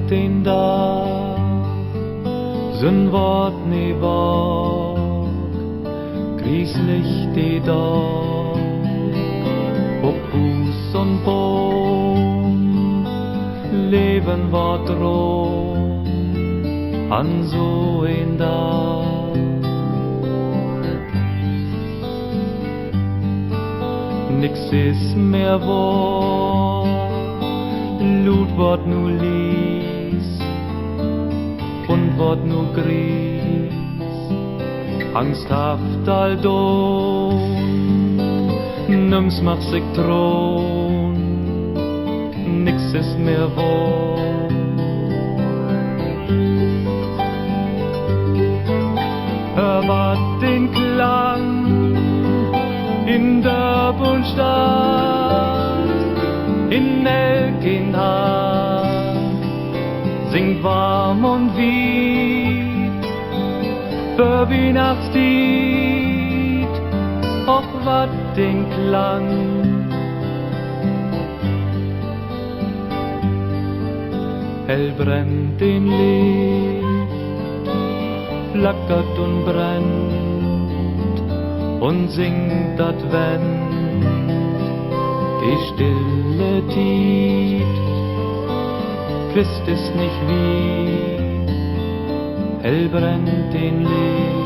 den Dag, sind Wort nie wahr, grieslich die Dag, ob Hus und Boom, Leben war drum, an so ein Tag. Nix ist mehr wahr, Lut wird nu lies und wird nu gries, angsthaft all don, nimm's mach sich thron, nix ist mehr wahr. Hör wat den Klang in der Bundstadt, in Elkenhag, singt warm und weit, für Weihnachtslied, auch wat den Klang. Hell brennt den Licht, flackert und brennt und singt Advent, die stille Tiet, wisst es nicht wie, hell brennt den Licht.